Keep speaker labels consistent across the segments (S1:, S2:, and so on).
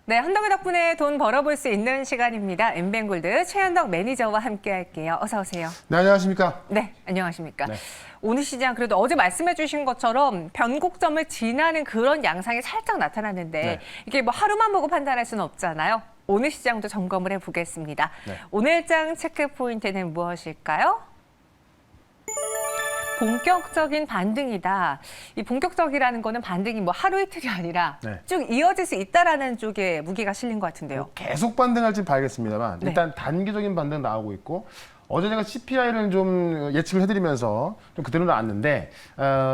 S1: 네, 한덕의 덕분에 돈 벌어볼 수 있는 시간입니다. 엠뱅골드 최한덕 매니저와 함께할게요. 어서 오세요.
S2: 네, 안녕하십니까?
S1: 네, 안녕하십니까?
S2: 네.
S1: 오늘 시장 그래도 어제 말씀해 주신 것처럼 변곡점을 지나는 그런 양상이 살짝 나타났는데
S2: 네.
S1: 이게 뭐 하루만 보고 판단할 수는 없잖아요. 오늘 시장도 점검을 해보겠습니다.
S2: 네.
S1: 오늘장 체크 포인트는 무엇일까요? 본격적인 반등이다. 이 본격적이라는 거는 반등이 뭐 하루 이틀이 아니라
S2: 네.
S1: 쭉 이어질 수 있다라는 쪽에 무게가 실린 것 같은데요.
S2: 계속 반등할지 봐야겠습니다만
S1: 네.
S2: 일단 단기적인 반등 나오고 있고 어제 제가 CPI를 좀 예측을 해드리면서 좀 그대로 나왔는데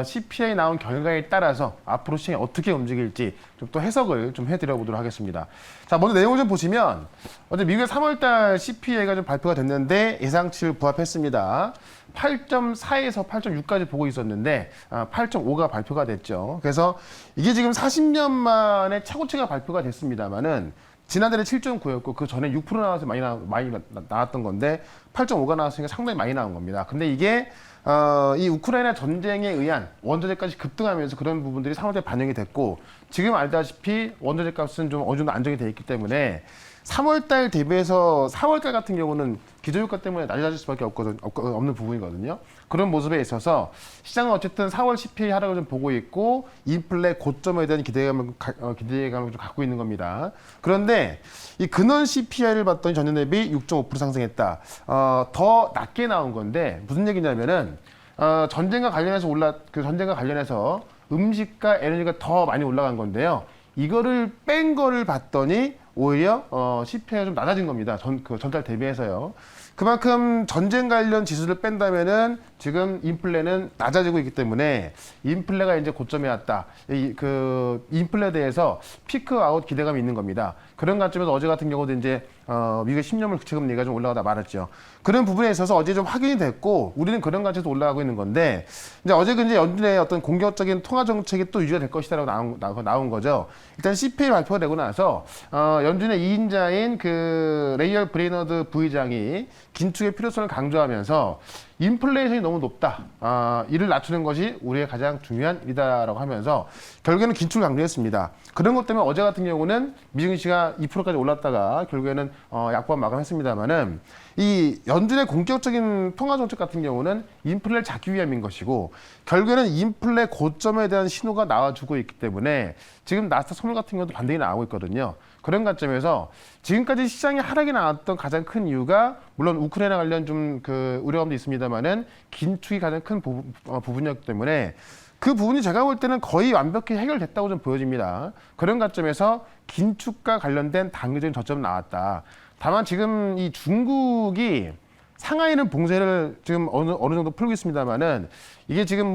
S2: CPI 나온 결과에 따라서 앞으로 시장이 어떻게 움직일지 좀 또 해석을 좀 해드려 보도록 하겠습니다. 자, 먼저 내용을 좀 보시면 어제 미국의 3월달 CPI가 좀 발표가 됐는데 예상치를 부합했습니다. 8.4에서 8.6까지 보고 있었는데 8.5가 발표가 됐죠. 그래서 이게 지금 40년 만에 최고치가 발표가 됐습니다만은 지난달에 7.9였고 그 전에 6% 나와서 많이 나왔던 건데 8.5가 나왔으니까 상당히 많이 나온 겁니다. 근데 이게 이 우크라이나 전쟁에 의한 원자재값이 급등하면서 그런 부분들이 상호에 반영이 됐고 지금 알다시피 원자재 값은 좀 어느 정도 안정이 돼 있기 때문에 3월달 대비해서 4월달 같은 경우는 기저효과 때문에 낮아질 수밖에 없는 부분이거든요. 그런 모습에 있어서 시장은 어쨌든 4월 CPI 하락을 좀 보고 있고 인플레 고점에 대한 기대감을 좀 갖고 있는 겁니다. 그런데 이 근원 CPI를 봤더니 전년 대비 6.5% 상승했다. 더 낮게 나온 건데 무슨 얘기냐면은 전쟁과 관련해서 음식과 에너지가 더 많이 올라간 건데요. 이거를 뺀 거를 봤더니 오히려 CPI가 좀 낮아진 겁니다. 전달 대비해서요. 그만큼 전쟁 관련 지수를 뺀다면은 지금 인플레는 낮아지고 있기 때문에 인플레가 이제 고점에 왔다. 그 인플레에 대해서 피크 아웃 기대감이 있는 겁니다. 그런 관점에서 어제 같은 경우도 이제 미국의 10년물 국채금리가 좀 올라가다 말았죠. 그런 부분에 있어서 어제 좀 확인이 됐고 우리는 그런 관점에서 올라가고 있는 건데 이제 어제 이제 연준의 어떤 공격적인 통화 정책이 또 유지가 될 것이다라고 나온 거죠. 일단 CPI 발표가 되고 나서 연준의 2인자인 그 레이얼 브레이너드 부의장이 긴축의 필요성을 강조하면서 인플레이션이 너무 높다. 이를 낮추는 것이 우리의 가장 중요한 일이다라고 하면서 결국에는 긴축을 강조했습니다. 그런 것 때문에 어제 같은 경우는 미증시가 2%까지 올랐다가 결국에는 약보합 마감했습니다만은 이 연준의 공격적인 통화 정책 같은 경우는 인플레를 잡기 위함인 것이고 결국에는 인플레 고점에 대한 신호가 나와주고 있기 때문에 지금 나스닥 선물 같은 경우도 반등이 나오고 있거든요. 그런 관점에서 지금까지 시장이 하락이 나왔던 가장 큰 이유가 물론 우크라이나 관련 좀 그 우려감도 있습니다만은 긴축이 가장 큰 부분이었기 때문에 그 부분이 제가 볼 때는 거의 완벽히 해결됐다고 좀 보여집니다. 그런 관점에서 긴축과 관련된 단기적인 저점은 나왔다. 다만 지금 이 중국이 상하이는 봉쇄를 지금 어느 정도 풀고 있습니다만은 이게 지금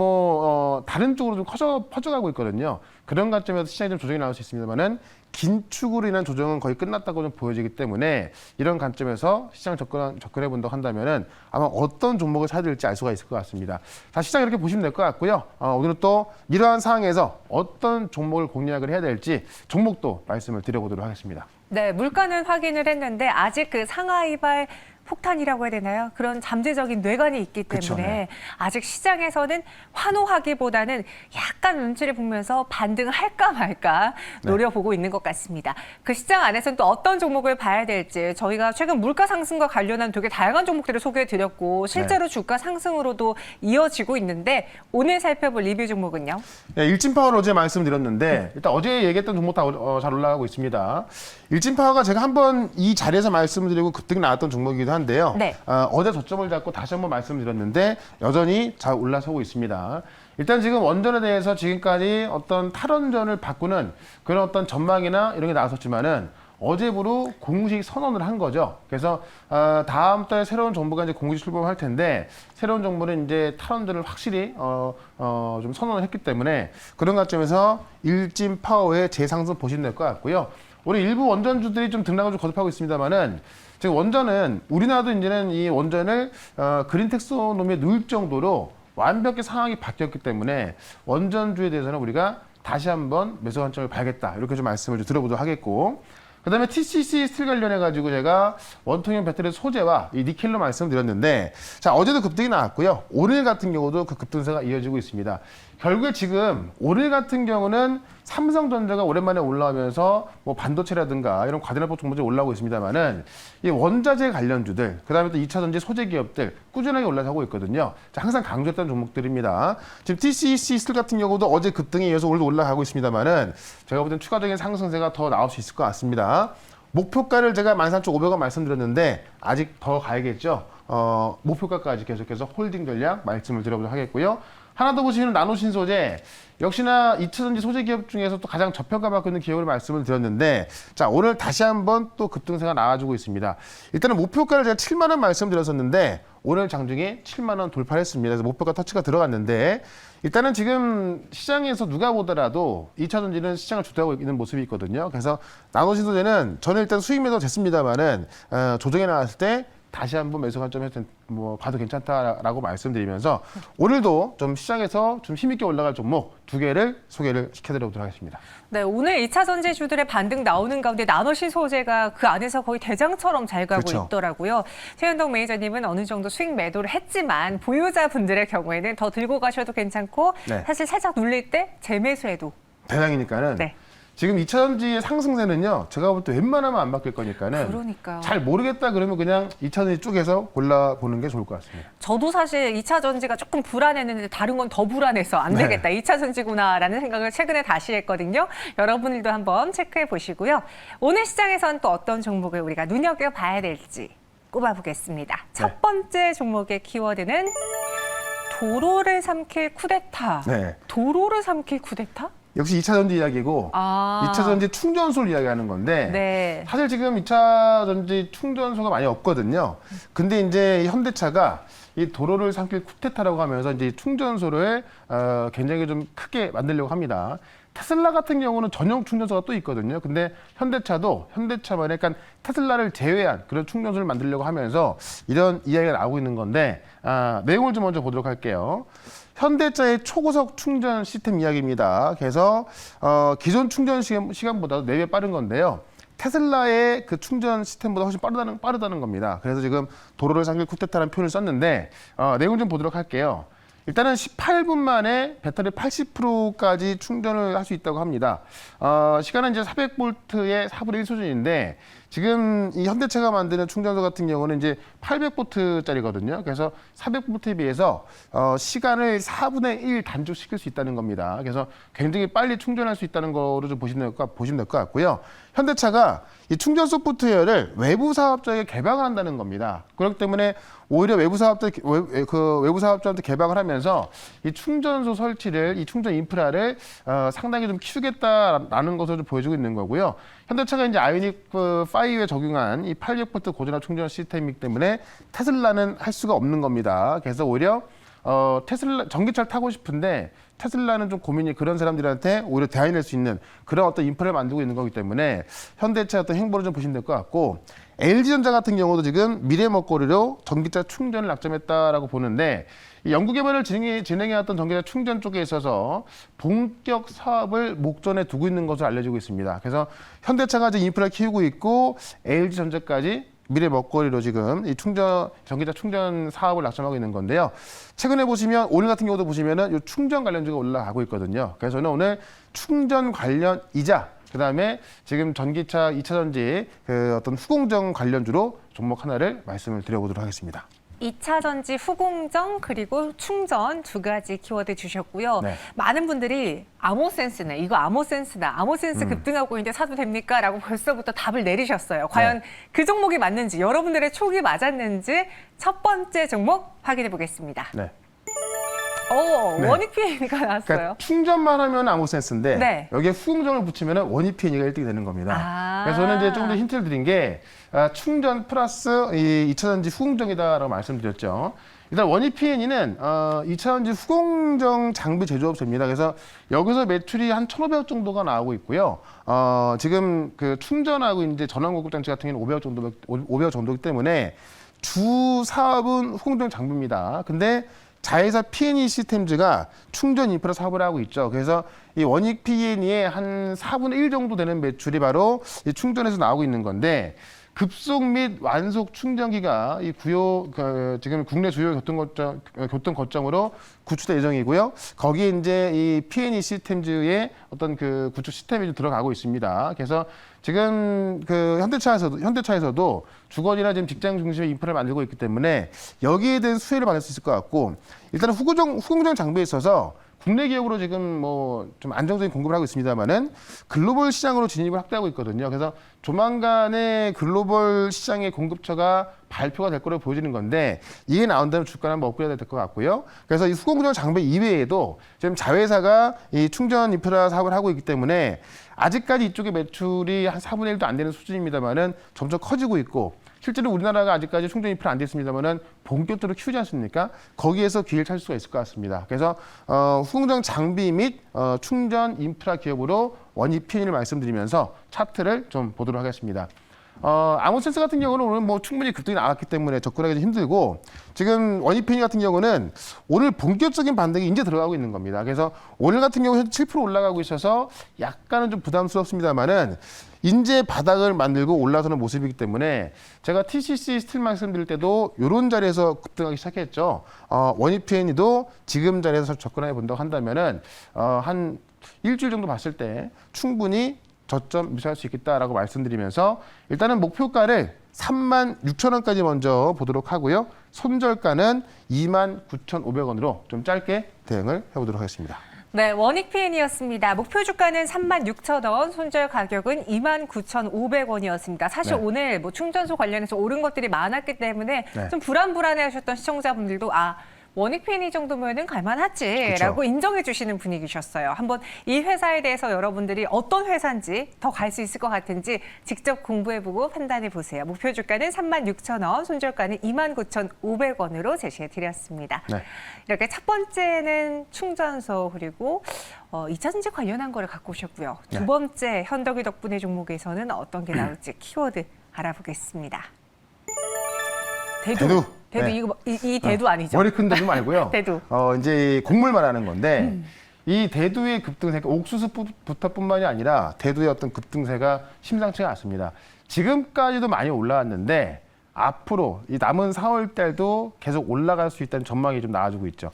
S2: 다른 쪽으로 좀 퍼져가고 있거든요. 그런 관점에서 시장이 좀 조정이 나올 수 있습니다만은 긴축으로 인한 조정은 거의 끝났다고 좀 보여지기 때문에 이런 관점에서 시장 접근해 본다고 한다면은 아마 어떤 종목을 사야 될지 알 수가 있을 것 같습니다. 자, 시장 이렇게 보시면 될 것 같고요. 오늘은 또 이러한 상황에서 어떤 종목을 공략을 해야 될지 종목도 말씀을 드려보도록 하겠습니다.
S1: 네, 물가는 확인을 했는데 아직 그 상하이발 폭탄이라고 해야 되나요? 그런 잠재적인 뇌관이 있기 때문에
S2: 그쵸, 네.
S1: 아직 시장에서는 환호하기보다는 약간 눈치를 보면서 반등할까 말까 노려보고 있는 것 같습니다. 그 시장 안에서는 또 어떤 종목을 봐야 될지 저희가 최근 물가 상승과 관련한 되게 다양한 종목들을 소개해드렸고 실제로 주가 상승으로도 이어지고 있는데 오늘 살펴볼 리뷰 종목은요?
S2: 네, 일진파워를 어제 말씀드렸는데 일단 어제 얘기했던 종목 다 잘 올라가고 있습니다. 일진파워가 제가 한번 이 자리에서 말씀드리고 급등이 나왔던 종목이기도 한데요.
S1: 네.
S2: 어제 저점을 잡고 다시 한번 말씀드렸는데 여전히 잘 올라서고 있습니다. 일단 지금 원전에 대해서 지금까지 어떤 탈원전을 바꾸는 그런 어떤 전망이나 이런 게 나왔었지만은 어제부로 공식 선언을 한 거죠. 그래서 다음 달에 새로운 정부가 이제 공식 출범할 텐데 새로운 정부는 이제 탈원전을 확실히 좀 선언을 했기 때문에 그런 관점에서 일진 파워의 재상승 보시면 될 것 같고요. 우리 일부 원전주들이 좀 등락을 좀 거듭하고 있습니다만은 지금 원전은 우리나라도 이제는 이 원전을 그린 텍소노미에 넣을 정도로 완벽히 상황이 바뀌었기 때문에 원전주에 대해서는 우리가 다시 한번 매수 관점을 봐야겠다 이렇게 좀 말씀을 좀 들어보도록 하겠고 그다음에 TCC 스틸 관련해 가지고 제가 원통형 배터리 소재와 이 니켈로 말씀드렸는데, 자 어제도 급등이 나왔고요. 오늘 같은 경우도 그 급등세가 이어지고 있습니다. 결국에 지금 오늘 같은 경우는 삼성전자가 오랜만에 올라오면서 뭐 반도체라든가 이런 과대납법 종목들이 올라오고 있습니다만은 이 원자재 관련주들, 그다음에 또 2차전지 소재 기업들 꾸준하게 올라가고 있거든요. 자, 항상 강조했던 종목들입니다. 지금 TCC 스틸 같은 경우도 어제 급등에 이어서 오늘도 올라가고 있습니다만은 제가 볼 땐 추가적인 상승세가 더 나올 수 있을 것 같습니다. 목표가를 제가 13,500원 말씀드렸는데 아직 더 가야겠죠. 목표가까지 계속해서 홀딩 전략 말씀을 드려보도록 하겠고요. 하나 더 보시면 나노신소재, 역시나 2차전지 소재 기업 중에서 또 가장 저평가받고 있는 기업을 말씀을 드렸는데, 자 오늘 다시 한번 또 급등세가 나와주고 있습니다. 일단은 목표가를 제가 7만 원 말씀드렸었는데 오늘 장중에 7만 원 돌파했습니다. 그래서 목표가 터치가 들어갔는데, 일단은 지금 시장에서 누가 보더라도 2차전지는 시장을 주도하고 있는 모습이 있거든요. 그래서 나노신소재는 저는 일단 수익 매도 됐습니다만은 조정에 나왔을 때 다시 한번 매수 관점에서 뭐 봐도 괜찮다라고 말씀드리면서 오늘도 좀 시장에서 좀 힘있게 올라갈 종목 2개를 소개를 시켜드리도록 하겠습니다.
S1: 네, 오늘 2차 전지주들의 반등 나오는 가운데 나노신 소재가 그 안에서 거의 대장처럼 잘 가고
S2: 그렇죠.
S1: 있더라고요. 최현동 매니저님은 어느 정도 수익 매도를 했지만 보유자분들의 경우에는 더 들고 가셔도 괜찮고
S2: 네.
S1: 사실 살짝 눌릴 때 재매수해도
S2: 대장이니까는
S1: 네.
S2: 지금 2차전지의 상승세는요, 제가 볼 때 웬만하면 안 바뀔 거니까는
S1: 그러니까요.
S2: 잘 모르겠다 그러면 그냥 2차전지 쪽에서 골라보는 게 좋을 것 같습니다.
S1: 저도 사실 2차 전지가 조금 불안했는데 다른 건 더 불안해서 안
S2: 네.
S1: 되겠다. 2차 전지구나라는 생각을 최근에 다시 했거든요. 여러분들도 한번 체크해 보시고요. 오늘 시장에선 또 어떤 종목을 우리가 눈여겨봐야 될지 꼽아보겠습니다. 첫 번째 종목의 키워드는 도로를 삼킬 쿠데타.
S2: 네.
S1: 도로를 삼킬 쿠데타?
S2: 역시 2차전지 이야기고,
S1: 아.
S2: 2차전지 충전소를 이야기하는 건데,
S1: 네.
S2: 사실 지금 2차전지 충전소가 많이 없거든요. 근데 이제 현대차가 이 도로를 삼킬 쿠데타라고 하면서 이제 충전소를 굉장히 좀 크게 만들려고 합니다. 테슬라 같은 경우는 전용 충전소가 또 있거든요. 근데 현대차도 현대차만의 약간 테슬라를 제외한 그런 충전소를 만들려고 하면서 이런 이야기가 나오고 있는 건데, 내용을 좀 먼저 보도록 할게요. 현대차의 초고속 충전 시스템 이야기입니다. 그래서 기존 충전 시간보다 4배 빠른 건데요. 테슬라의 그 충전 시스템보다 훨씬 빠르다는 겁니다. 그래서 지금 도로를 삼킬 쿠데타라는 표현을 썼는데, 내용 좀 보도록 할게요. 일단은 18분 만에 배터리 80%까지 충전을 할 수 있다고 합니다. 시간은 이제 400볼트의 4분의 1 수준인데, 지금 이 현대차가 만드는 충전소 같은 경우는 이제 800볼트짜리거든요. 그래서 400볼트에 비해서 시간을 4분의 1 단축시킬 수 있다는 겁니다. 그래서 굉장히 빨리 충전할 수 있다는 거로 좀 보시면 될 것 같고요. 현대차가 이 충전 소프트웨어를 외부 사업자에게 개방을 한다는 겁니다. 그렇기 때문에 오히려 외부 사업자한테 개방을 하면서 이 충전소 설치를, 이 충전 인프라를 상당히 좀 키우겠다라는 것을 좀 보여주고 있는 거고요. 현대차가 이제 아이오닉 5에 적용한 이 800V 고전압 충전 시스템이기 때문에 테슬라는 할 수가 없는 겁니다. 그래서 오히려 테슬라 전기차를 타고 싶은데 테슬라는 좀 고민이, 그런 사람들한테 오히려 대안이 될 수 있는 그런 어떤 인프라를 만들고 있는 거기 때문에 현대차 어떤 행보를 좀 보시면 될 것 같고, LG전자 같은 경우도 지금 미래 먹거리로 전기차 충전을 낙점했다라고 보는데, 이 연구개발을 진행해왔던 전기차 충전 쪽에 있어서 본격 사업을 목전에 두고 있는 것으로 알려지고 있습니다. 그래서 현대차가 이제 인프라를 키우고 있고 LG전자까지 미래 먹거리로 지금 이 전기차 충전 사업을 낙점하고 있는 건데요. 최근에 보시면, 오늘 같은 경우도 보시면은 이 충전 관련주가 올라가고 있거든요. 그래서 저는 오늘 충전 관련이자 그다음에 지금 전기차 2차전지 그 어떤 후공정 관련주로 종목 하나를 말씀을 드려보도록 하겠습니다.
S1: 2차 전지 후공정 그리고 충전 두 가지 키워드 주셨고요.
S2: 네.
S1: 많은 분들이 암호센스네, 이거 암호센스다, 암호센스 급등하고 있는데 사도 됩니까? 라고 벌써부터 답을 내리셨어요. 과연 그 종목이 맞는지, 여러분들의 촉이 맞았는지 첫 번째 종목 확인해 보겠습니다.
S2: 네.
S1: 오, 원익PN이가 나왔어요.
S2: 그러니까 충전만 하면 암호센스인데
S1: 네.
S2: 여기에 후공정을 붙이면 원익PN이가 1등이 되는 겁니다. 그래서 저는 이제 조금 더 힌트를 드린 게 충전 플러스 이 2차전지 후공정이다라고 말씀드렸죠. 일단 원익PN이는 2차전지 후공정 장비 제조업체입니다. 그래서 여기서 매출이 한 1,500억 정도가 나오고 있고요. 지금 그 충전하고 이제 전원 공급 장치 같은 경우는 500억 정도이기 때문에 주 사업은 후공정 장비입니다. 근데 자회사 P&E 시스템즈가 충전 인프라 사업을 하고 있죠. 그래서 이 원익 P&E의 한 4분의 1 정도 되는 매출이 바로 이 충전에서 나오고 있는 건데 급속 및 완속 충전기가 이 지금 국내 주요 교통 거점으로 구축될 예정이고요. 거기에 이제 이 P&E 시스템즈의 어떤 그 구축 시스템이 좀 들어가고 있습니다. 그래서 지금 그 현대차에서도 주거지나 지금 직장 중심의 인프라를 만들고 있기 때문에 여기에 대한 수혜를 받을 수 있을 것 같고 일단은 후공정 장비에 있어서 국내 기업으로 지금 뭐 좀 안정적인 공급을 하고 있습니다만은 글로벌 시장으로 진입을 확대하고 있거든요. 그래서 조만간에 글로벌 시장의 공급처가 발표가 될 거로 보여지는 건데 이게 나온다면 주가는 한번 업그레이드 될 것 같고요. 그래서 이 후공정 장비 이외에도 지금 자회사가 이 충전 인프라 사업을 하고 있기 때문에 아직까지 이쪽의 매출이 한 4분의 1도 안 되는 수준입니다만은 점점 커지고 있고 실제로 우리나라가 아직까지 충전 인프라 안 됐습니다만은 본격적으로 키우지 않습니까? 거기에서 기회를 찾을 수가 있을 것 같습니다. 그래서 후공정 장비 및 충전 인프라 기업으로 원익 P&E를 말씀드리면서 차트를 좀 보도록 하겠습니다. 아모센스 같은 경우는 오늘 뭐 충분히 급등이 나왔기 때문에 접근하기 좀 힘들고 지금 원익 P&E 같은 경우는 오늘 본격적인 반등이 이제 들어가고 있는 겁니다. 그래서 오늘 같은 경우 는 7% 올라가고 있어서 약간은 좀 부담스럽습니다만은 인제 바닥을 만들고 올라서는 모습이기 때문에 제가 TCC 스틸 말씀드릴 때도 이런 자리에서 급등하기 시작했죠. 원익 P&E도 지금 자리에서 접근해 본다고 한다면은 한 일주일 정도 봤을 때 충분히 저점 유지할 수 있겠다라고 말씀드리면서 일단은 목표가를 36,000원까지 먼저 보도록 하고요. 손절가는 29,500원으로 좀 짧게 대응을 해보도록 하겠습니다.
S1: 네, 원익 P&E였습니다. 목표 주가는 36,000원, 손절 가격은 29,500원이었습니다. 사실
S2: 네.
S1: 오늘 뭐 충전소 관련해서 오른 것들이 많았기 때문에
S2: 네.
S1: 좀 불안해하셨던 시청자분들도 원익 P&E 정도면은 갈만하지라고
S2: 그쵸.
S1: 인정해 주시는 분위기셨어요. 한번 이 회사에 대해서 여러분들이 어떤 회사인지 더 갈 수 있을 것 같은지 직접 공부해보고 판단해 보세요. 목표 주가는 36,000원, 손절가는 29,500원으로 제시해 드렸습니다.
S2: 네.
S1: 이렇게 첫 번째는 충전소 그리고 2차전지 관련한 거를 갖고 오셨고요. 두
S2: 네.
S1: 번째 현덕이 덕분에 종목에서는 어떤 게 나올지 키워드 알아보겠습니다. 대두
S2: 네.
S1: 이거 이 대두 아니죠?
S2: 머리 큰 대두 말고요.
S1: 대두.
S2: 이제 곡물 말하는 건데 이 대두의 급등세가 옥수수부터뿐만이 아니라 대두의 어떤 급등세가 심상치가 않습니다. 지금까지도 많이 올라왔는데 앞으로 이 남은 4월 달도 계속 올라갈 수 있다는 전망이 좀 나와주고 있죠.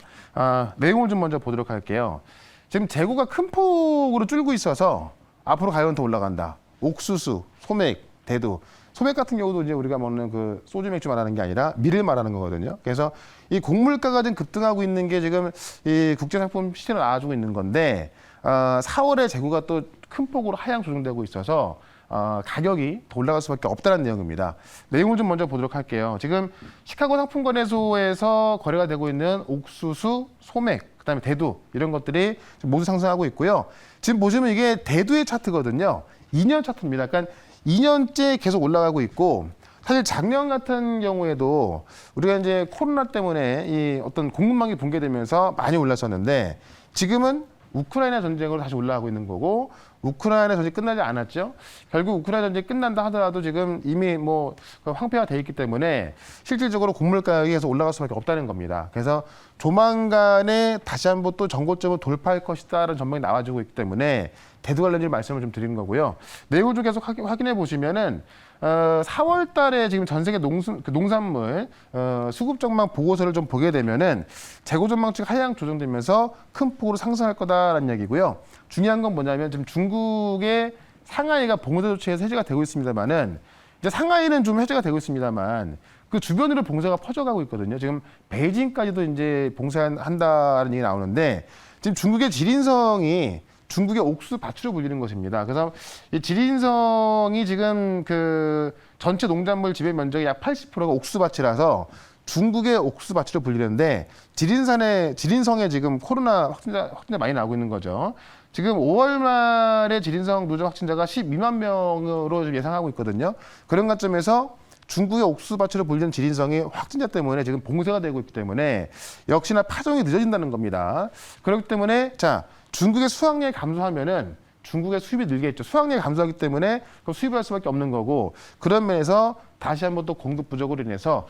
S2: 내용을 좀 먼저 보도록 할게요. 지금 재고가 큰 폭으로 줄고 있어서 앞으로 가격은 더 올라간다. 옥수수, 소맥, 대두. 소맥 같은 경우도 이제 우리가 먹는 그 소주 맥주 말하는 게 아니라 밀을 말하는 거거든요. 그래서 이 곡물가가 지금 급등하고 있는 게 지금 이 국제상품 시세로 나와주고 있는 건데 4월에 재고가 또 큰 폭으로 하향 조정되고 있어서 가격이 더 올라갈 수밖에 없다는 내용입니다. 내용을 좀 먼저 보도록 할게요. 지금 시카고 상품거래소에서 거래가 되고 있는 옥수수, 소맥, 그다음에 대두 이런 것들이 모두 상승하고 있고요. 지금 보시면 이게 대두의 차트거든요. 2년 차트입니다. 그러니까 2년째 계속 올라가고 있고 사실 작년 같은 경우에도 우리가 이제 코로나 때문에 이 어떤 공급망이 붕괴되면서 많이 올랐었는데 지금은 우크라이나 전쟁으로 다시 올라가고 있는 거고 우크라이나 전쟁이 끝나지 않았죠. 결국 우크라이나 전쟁이 끝난다 하더라도 지금 이미 뭐 황폐화 돼 있기 때문에 실질적으로 곡물 가격이 계속 올라갈 수밖에 없다는 겁니다. 그래서 조만간에 다시 한번 또 전고점을 돌파할 것이다라는 전망이 나와주고 있기 때문에 대두 관련주 말씀을 좀 드리는 거고요. 내용을 좀 계속 확인해 보시면은 4월 달에 지금 전 세계 농산물 수급 전망 보고서를 좀 보게 되면은 재고 전망치가 하향 조정되면서 큰 폭으로 상승할 거다라는 얘기고요. 중요한 건 뭐냐면 지금 중국의 상하이가 봉쇄 조치에서 해제가 되고 있습니다만은 이제 상하이는 좀 해제가 되고 있습니다만 그 주변으로 봉쇄가 퍼져가고 있거든요. 지금 베이징까지도 이제 봉쇄한다는 얘기 나오는데 지금 중국의 지린성이 중국의 옥수수 밭으로 불리는 것입니다. 그래서 이 지린성이 지금 그 전체 농작물 지배 면적의 약 80%가 옥수수 밭이라서 중국의 옥수수 밭으로 불리는데 지린성에 지금 코로나 확진자 많이 나오고 있는 거죠. 지금 5월 말에 지린성 누적 확진자가 12만 명으로 좀 예상하고 있거든요. 그런 관점에서 중국의 옥수수 밭으로 불리는 지린성이 확진자 때문에 지금 봉쇄가 되고 있기 때문에 역시나 파종이 늦어진다는 겁니다. 그렇기 때문에 중국의 수확량이 감소하면은 중국의 수입이 늘겠죠. 수확량이 감소하기 때문에 수입을 할 수밖에 없는 거고 그런 면에서 다시 한번 또 공급 부족으로 인해서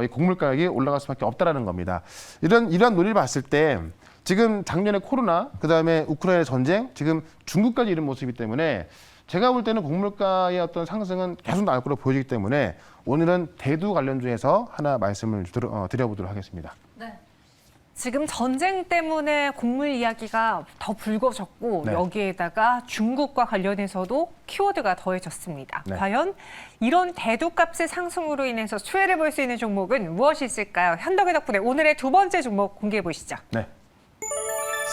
S2: 이 곡물 가격이 올라갈 수밖에 없다라는 겁니다. 이러한 논리를 봤을 때 지금 작년에 코로나, 그다음에 우크라이나 전쟁, 지금 중국까지 이런 모습이기 때문에 제가 볼 때는 곡물가의 어떤 상승은 계속 나올 거로 보여지기 때문에 오늘은 대두 관련주에서 하나 말씀을 드려보도록 하겠습니다.
S1: 네. 지금 전쟁 때문에 곡물 이야기가 더 불거졌고
S2: 네.
S1: 여기에다가 중국과 관련해서도 키워드가 더해졌습니다.
S2: 네.
S1: 과연 이런 대두값의 상승으로 인해서 수혜를 볼 수 있는 종목은 무엇이 있을까요? 현덕의 덕분에 오늘의 두 번째 종목 공개해 보시죠.
S2: 네.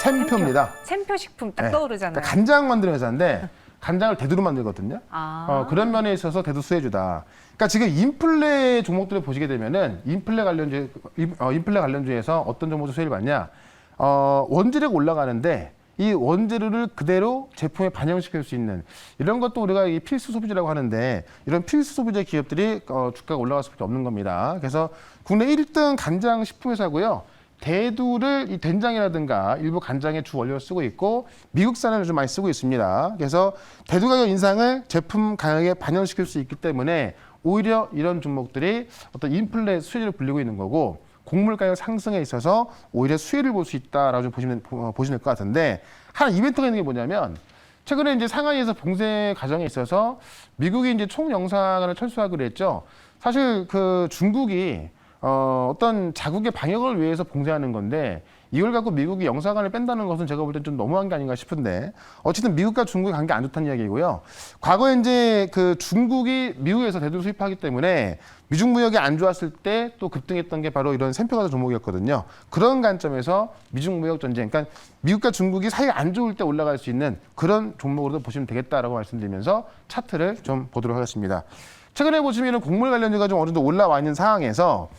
S2: 샘표입니다.
S1: 샘표 식품 딱
S2: 네.
S1: 떠오르잖아요.
S2: 그러니까 간장 만드는 회사인데 간장을 대두로 만들거든요.
S1: 아.
S2: 그런 면에 있어서 대두 수혜주다. 그러니까 지금 인플레 종목들을 보시게 되면은 인플레 관련주에서 어떤 종목들 수혜를 받냐? 원재료가 올라가는데 이 원재료를 그대로 제품에 반영시킬 수 있는 이런 것도 우리가 이 필수 소비재라고 하는데 이런 필수 소비재 기업들이 주가가 올라갈 수밖에 없는 겁니다. 그래서 국내 1등 간장 식품 회사고요. 대두를 이 된장이라든가 일부 간장의 주 원료로 쓰고 있고 미국산을 좀 많이 쓰고 있습니다. 그래서 대두 가격 인상을 제품 가격에 반영시킬 수 있기 때문에 오히려 이런 종목들이 어떤 인플레 수혜를 불리고 있는 거고 곡물 가격 상승에 있어서 오히려 수혜를 볼 수 있다라고 좀 보시면 될 것 같은데 하나 이벤트가 있는 게 뭐냐면 최근에 이제 상하이에서 봉쇄 과정에 있어서 미국이 이제 총영사관을 철수하기로 했죠. 사실 그 중국이 어떤 자국의 방역을 위해서 봉쇄하는 건데 이걸 갖고 미국이 영사관을 뺀다는 것은 제가 볼 땐 좀 너무한 게 아닌가 싶은데 어쨌든 미국과 중국의 관계 안 좋다는 이야기고요. 과거에 이제 그 중국이 미국에서 대두를 수입하기 때문에 미중 무역이 안 좋았을 때 또 급등했던 게 바로 이런 샘표 같은 종목이었거든요. 그런 관점에서 미중 무역 전쟁, 그러니까 미국과 중국이 사이가 안 좋을 때 올라갈 수 있는 그런 종목으로도 보시면 되겠다라고 말씀드리면서 차트를 좀 보도록 하겠습니다. 최근에 보시면 곡물 관련주가 좀 어느 정도 올라와 있는 상황에서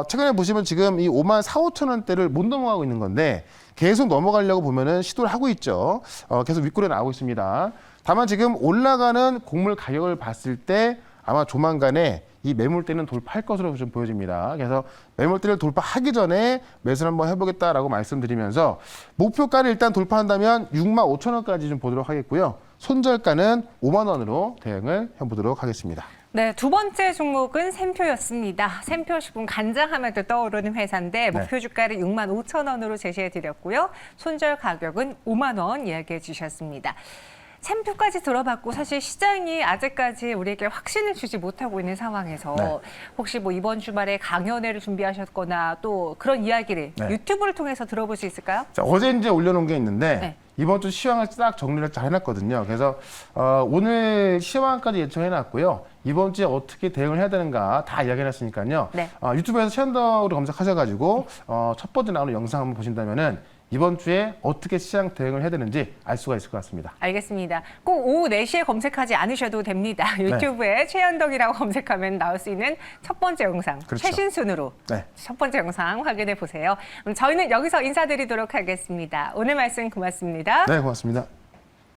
S2: 최근에 보시면 지금 이 5만 4, 5천 원대를 못 넘어가고 있는 건데 계속 넘어가려고 보면은 시도를 하고 있죠. 계속 윗골에 나오고 있습니다. 다만 지금 올라가는 곡물 가격을 봤을 때 아마 조만간에 이 매물대는 돌파할 것으로 좀 보여집니다. 그래서 매물대를 돌파하기 전에 매수를 한번 해보겠다라고 말씀드리면서 목표가를 일단 돌파한다면 6만 5천 원까지 좀 보도록 하겠고요. 손절가는 5만 원으로 대응을 해보도록 하겠습니다.
S1: 네, 두 번째 종목은 샘표였습니다. 샘표 식품 간장하면 또 떠오르는 회사인데 목표 주가를 6만 5천 원으로 제시해 드렸고요. 손절 가격은 5만 원 이야기해 주셨습니다. 샘표까지 들어봤고 사실 시장이 아직까지 우리에게 확신을 주지 못하고 있는 상황에서
S2: 네.
S1: 혹시 뭐 이번 주말에 강연회를 준비하셨거나 또 그런 이야기를
S2: 네.
S1: 유튜브를 통해서 들어볼 수 있을까요?
S2: 자, 어제 이제 올려놓은 게 있는데
S1: 네.
S2: 이번 주 시황을 싹 정리를 잘 해놨거든요. 그래서 오늘 시황까지 예청해놨고요. 이번 주에 어떻게 대응을 해야 되는가 다 이야기해놨으니까요.
S1: 네.
S2: 유튜브에서 최현덕으로 검색하셔가지고 첫 번째 나오는 영상 한번 보신다면은 이번 주에 어떻게 시장 대응을 해야 되는지 알 수가 있을 것 같습니다.
S1: 알겠습니다. 꼭 오후 4시에 검색하지 않으셔도 됩니다. 유튜브에 최현덕이라고 검색하면 나올 수 있는 첫 번째 영상,
S2: 그렇죠.
S1: 최신 순으로
S2: 네.
S1: 첫 번째 영상 확인해 보세요. 그럼 저희는 여기서 인사드리도록 하겠습니다. 오늘 말씀 고맙습니다.
S2: 네, 고맙습니다.